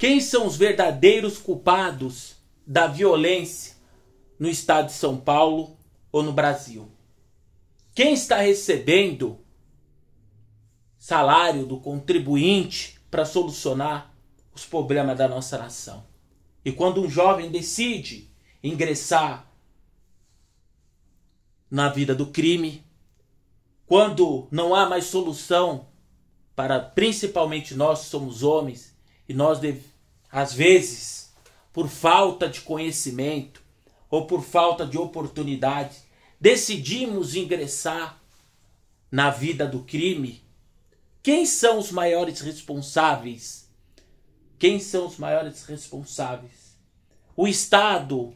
Quem são os verdadeiros culpados da violência no estado de São Paulo ou no Brasil? Quem está recebendo salário do contribuinte para solucionar os problemas da nossa nação? E quando um jovem decide ingressar na vida do crime, quando não há mais solução para, principalmente nós que somos homens, e nós, às vezes, por falta de conhecimento ou por falta de oportunidade, decidimos ingressar na vida do crime, quem são os maiores responsáveis? Quem são os maiores responsáveis? O Estado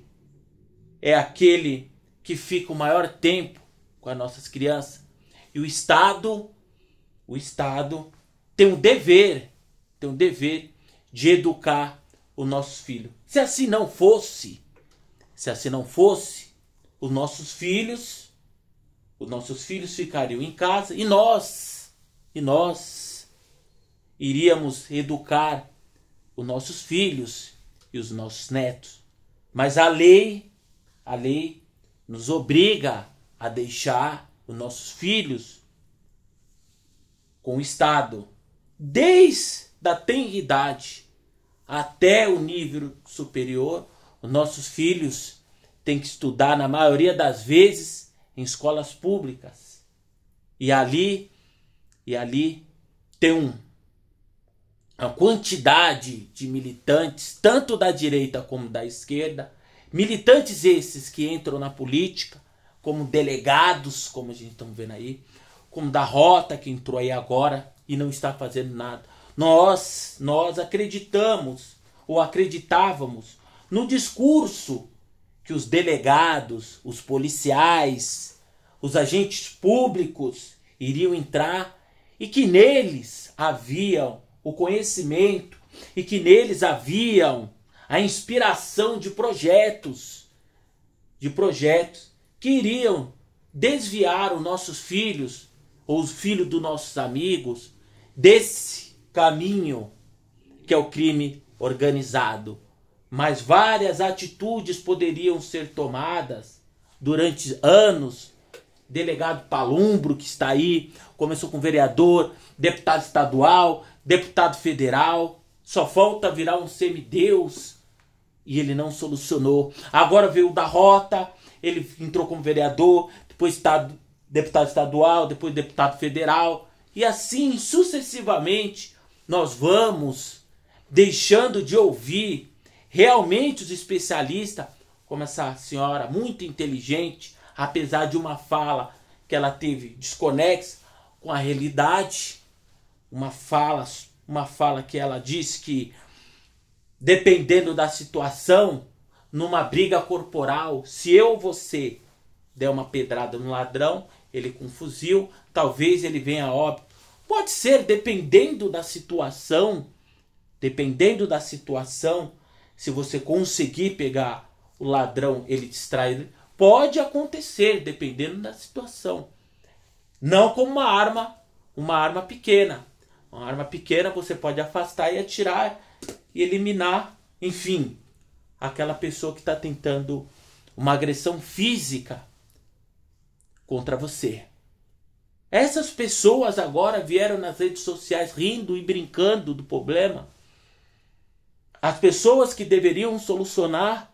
é aquele que fica o maior tempo com as nossas crianças. E o Estado tem um dever de educar os nossos filhos. Se assim não fosse, os nossos filhos ficariam em casa e nós iríamos educar os nossos filhos e os nossos netos. Mas a lei nos obriga a deixar os nossos filhos com o Estado, desde a tenridade até o nível superior. Os nossos filhos têm que estudar, na maioria das vezes, em escolas públicas. E ali tem uma quantidade de militantes, tanto da direita como da esquerda, militantes esses que entram na política, como delegados, como a gente está vendo aí, como da Rota, que entrou aí agora e não está fazendo nada. Nós acreditamos ou acreditávamos no discurso que os delegados, os policiais, os agentes públicos iriam entrar e que neles haviam o conhecimento e que neles haviam a inspiração de projetos que iriam desviar os nossos filhos ou os filhos dos nossos amigos desse caminho que é o crime organizado. Mas várias atitudes poderiam ser tomadas durante anos. Delegado Palumbro, que está aí, começou com vereador, deputado estadual, deputado federal, só falta virar um semideus e ele não solucionou. Agora veio o da Rota, ele entrou como vereador, depois deputado estadual, depois deputado federal, e assim sucessivamente nós vamos deixando de ouvir realmente os especialistas, como essa senhora muito inteligente, apesar de uma fala que ela teve desconexa com a realidade, uma fala que ela disse que, dependendo da situação, numa briga corporal, se eu ou você der uma pedrada no ladrão, ele com um fuzil, talvez ele venha a óbito. Pode ser, dependendo da situação, se você conseguir pegar o ladrão, ele distrai, pode acontecer, dependendo da situação. Não como uma arma pequena. Uma arma pequena você pode afastar e atirar e eliminar, enfim, aquela pessoa que está tentando uma agressão física contra você. Essas pessoas agora vieram nas redes sociais rindo e brincando do problema. As pessoas que deveriam solucionar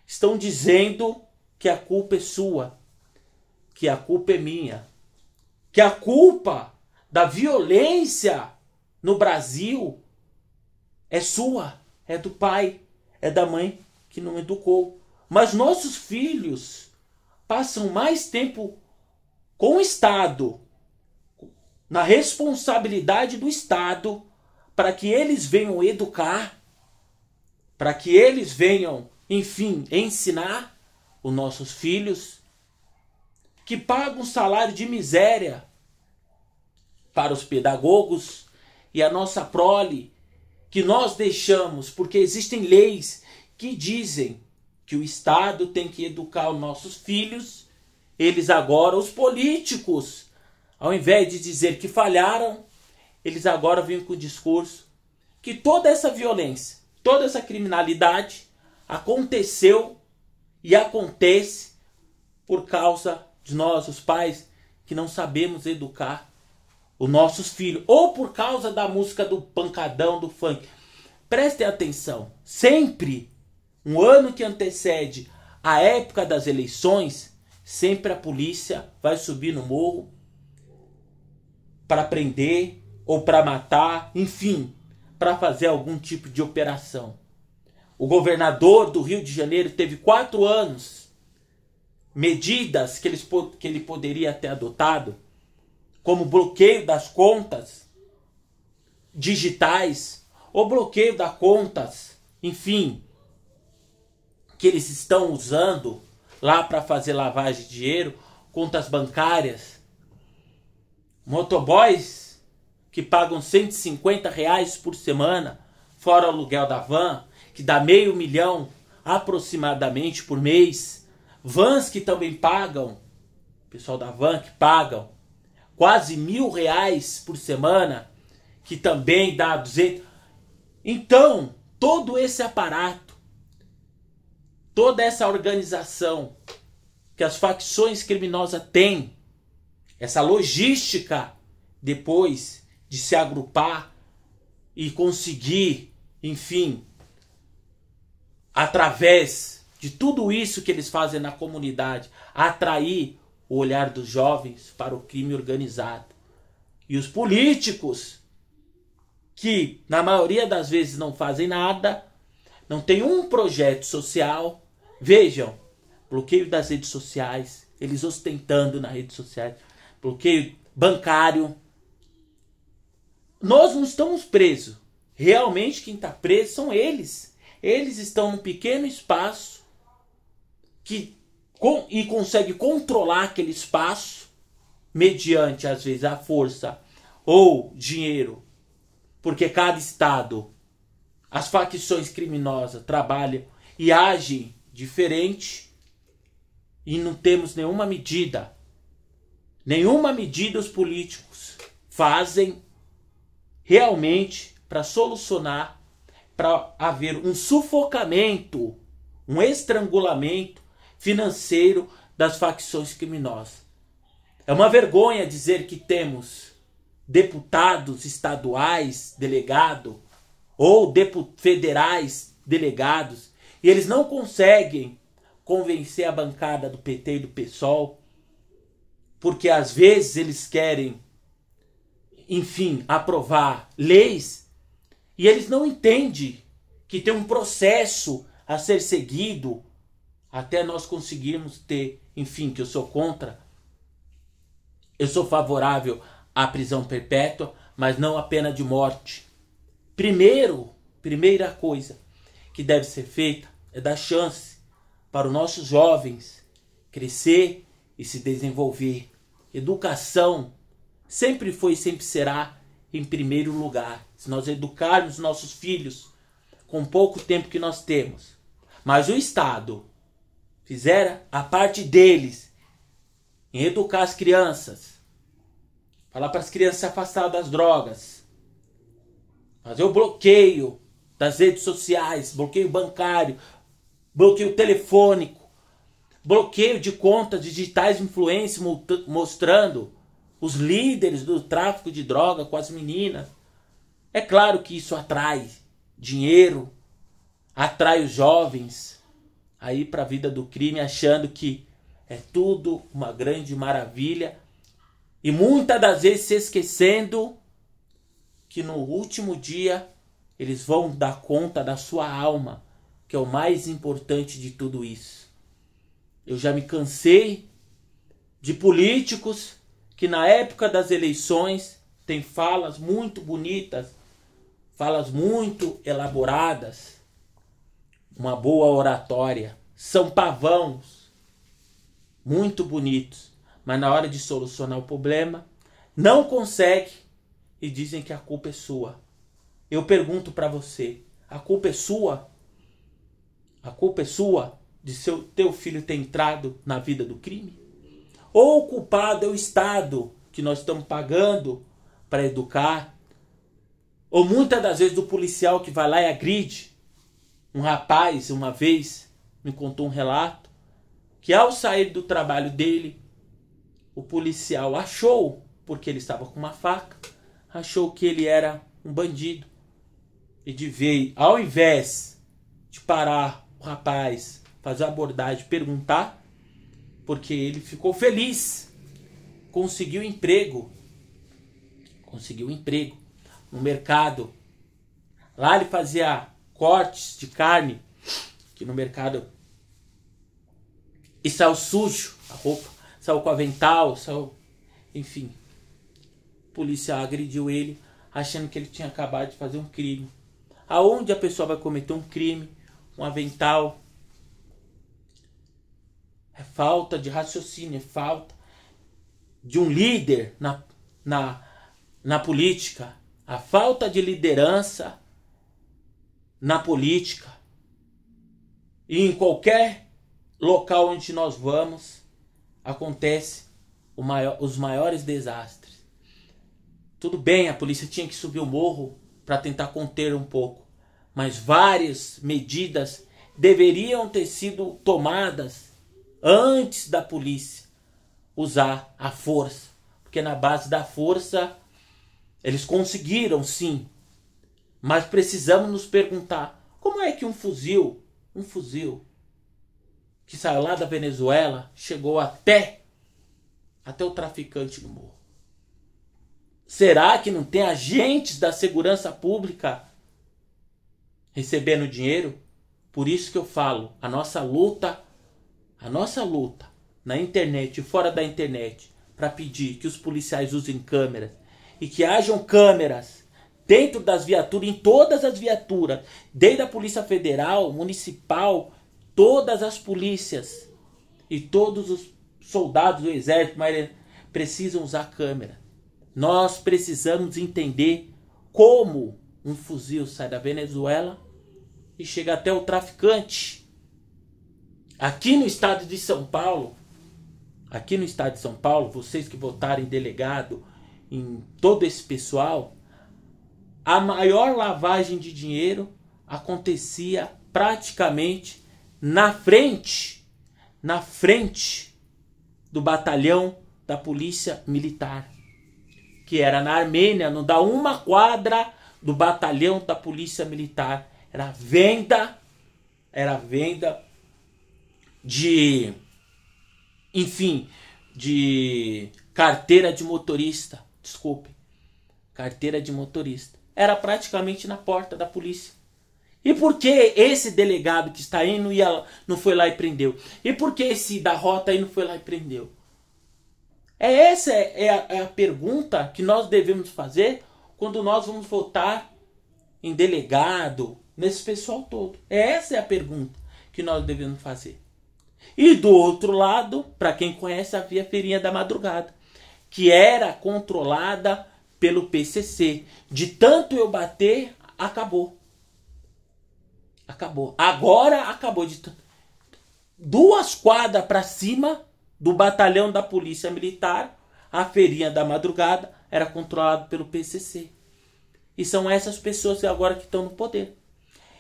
estão dizendo que a culpa é sua, que a culpa é minha, que a culpa da violência no Brasil é sua, é do pai, é da mãe que não educou. Mas nossos filhos passam mais tempo com o Estado, na responsabilidade do Estado, para que eles venham educar, para que eles venham, enfim, ensinar os nossos filhos, que pagam um salário de miséria para os pedagogos e a nossa prole, que nós deixamos, porque existem leis que dizem que o Estado tem que educar os nossos filhos. Eles agora, os políticos, ao invés de dizer que falharam, eles agora vêm com o discurso que toda essa violência, toda essa criminalidade aconteceu e acontece por causa de nós, os pais, que não sabemos educar os nossos filhos, ou por causa da música do pancadão, do funk. Prestem atenção, sempre, um ano que antecede a época das eleições, sempre a polícia vai subir no morro para prender ou para matar, enfim, para fazer algum tipo de operação. O governador do Rio de Janeiro teve 4 anos, medidas que ele poderia ter adotado, como bloqueio das contas digitais, ou bloqueio das contas, enfim, que eles estão usando lá para fazer lavagem de dinheiro, contas bancárias. Motoboys que pagam R$150 por semana, fora o aluguel da van, que dá R$500 mil aproximadamente por mês. Vans que também pagam, pessoal da van que pagam quase R$1.000 por semana, que também dá 200. Então, todo esse aparato, toda essa organização que as facções criminosas têm, essa logística depois de se agrupar e conseguir, enfim, através de tudo isso que eles fazem na comunidade, atrair o olhar dos jovens para o crime organizado. E os políticos, que na maioria das vezes não fazem nada, não tem um projeto social. Vejam, bloqueio das redes sociais, eles ostentando nas redes sociais, bloqueio bancário. Nós não estamos presos. Realmente quem está preso são eles. Eles estão num pequeno espaço e conseguem controlar aquele espaço mediante, às vezes, a força ou dinheiro. Porque cada estado, as facções criminosas trabalham e agem diferente e não temos nenhuma medida. Nenhuma medida os políticos fazem realmente para solucionar, para haver um sufocamento, um estrangulamento financeiro das facções criminosas. É uma vergonha dizer que temos deputados estaduais, delegado, ou federais, delegados, e eles não conseguem convencer a bancada do PT e do PSOL, porque às vezes eles querem, enfim, aprovar leis, e eles não entendem que tem um processo a ser seguido até nós conseguirmos ter, enfim, que eu sou contra. Eu sou favorável à prisão perpétua, mas não à pena de morte. Primeira coisa que deve ser feita é dar chance para os nossos jovens crescer e se desenvolver. Educação sempre foi e sempre será em primeiro lugar. Se nós educarmos nossos filhos com pouco tempo que nós temos, mas o Estado fizer a parte deles em educar as crianças, falar para as crianças se afastar das drogas, fazer o bloqueio das redes sociais, bloqueio bancário, bloqueio telefônico, bloqueio de contas digitais de influência mostrando os líderes do tráfico de droga com as meninas. É claro que isso atrai dinheiro, atrai os jovens aí para a vida do crime, achando que é tudo uma grande maravilha e muitas das vezes se esquecendo que no último dia eles vão dar conta da sua alma, que é o mais importante de tudo isso. Eu já me cansei de políticos que na época das eleições têm falas muito bonitas, falas muito elaboradas, uma boa oratória, são pavãos muito bonitos, mas na hora de solucionar o problema não consegue e dizem que a culpa é sua. Eu pergunto para você, a culpa é sua? A culpa é sua de teu filho ter entrado na vida do crime? Ou o culpado é o Estado que nós estamos pagando para educar Ou muitas das vezes do policial que vai lá e agride. Um rapaz, uma vez, me contou um relato que ao sair do trabalho dele, o policial achou, porque ele estava com uma faca, achou que ele era um bandido. E ao invés de parar o rapaz, fazer a abordagem, perguntar, porque ele ficou feliz, conseguiu emprego no mercado. Lá ele fazia cortes de carne, que no mercado, e saiu sujo a roupa, saiu com avental, enfim. O policial agrediu ele, achando que ele tinha acabado de fazer um crime. Aonde a pessoa vai cometer um crime, um avental, é falta de raciocínio, é falta de um líder na política, a falta de liderança na política. E em qualquer local onde nós vamos, acontece os maiores desastres. Tudo bem, a polícia tinha que subir o morro para tentar conter um pouco, mas várias medidas deveriam ter sido tomadas antes da polícia usar a força, porque na base da força eles conseguiram, sim, mas precisamos nos perguntar como é que um fuzil que saiu lá da Venezuela chegou até o traficante no morro. Será que não tem agentes da segurança pública recebendo dinheiro? Por isso que eu falo, a nossa luta na internet e fora da internet, para pedir que os policiais usem câmeras e que hajam câmeras dentro das viaturas, em todas as viaturas, desde a Polícia Federal, Municipal, todas as polícias e todos os soldados do Exército precisam usar câmera. Nós precisamos entender como um fuzil sai da Venezuela e chega até o traficante. Aqui no estado de São Paulo, vocês que votaram em delegado, em todo esse pessoal, a maior lavagem de dinheiro acontecia praticamente na frente do batalhão da Polícia Militar, que era na Armênia, não dá uma quadra do batalhão da Polícia Militar. Era venda de carteira de motorista. Carteira de motorista. Era praticamente na porta da polícia. E por que esse delegado que está aí não foi lá e prendeu? E por que esse da rota aí não foi lá e prendeu? Essa é a pergunta que nós devemos fazer quando nós vamos votar em delegado, nesse pessoal todo. Essa é a pergunta que nós devemos fazer. E do outro lado, para quem conhece, havia a Feirinha da Madrugada, que era controlada pelo PCC. De tanto eu bater, acabou. Agora acabou. 2 quadras para cima do batalhão da Polícia Militar, a Feirinha da Madrugada era controlada pelo PCC. E são essas pessoas agora que estão no poder.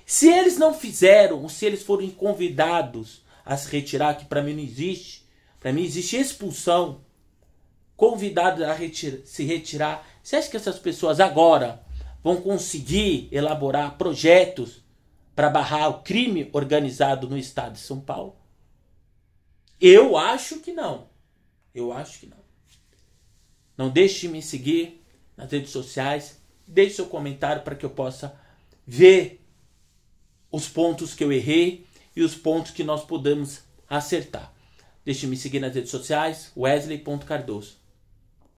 Se eles não fizeram, ou se eles foram convidados a se retirar, que para mim não existe, para mim existe expulsão, convidados a se retirar, você acha que essas pessoas agora vão conseguir elaborar projetos para barrar o crime organizado no estado de São Paulo? Eu acho que não. Não deixe de me seguir nas redes sociais. Deixe seu comentário para que eu possa ver os pontos que eu errei e os pontos que nós podemos acertar. Deixe de me seguir nas redes sociais, Wesley.Cardoso.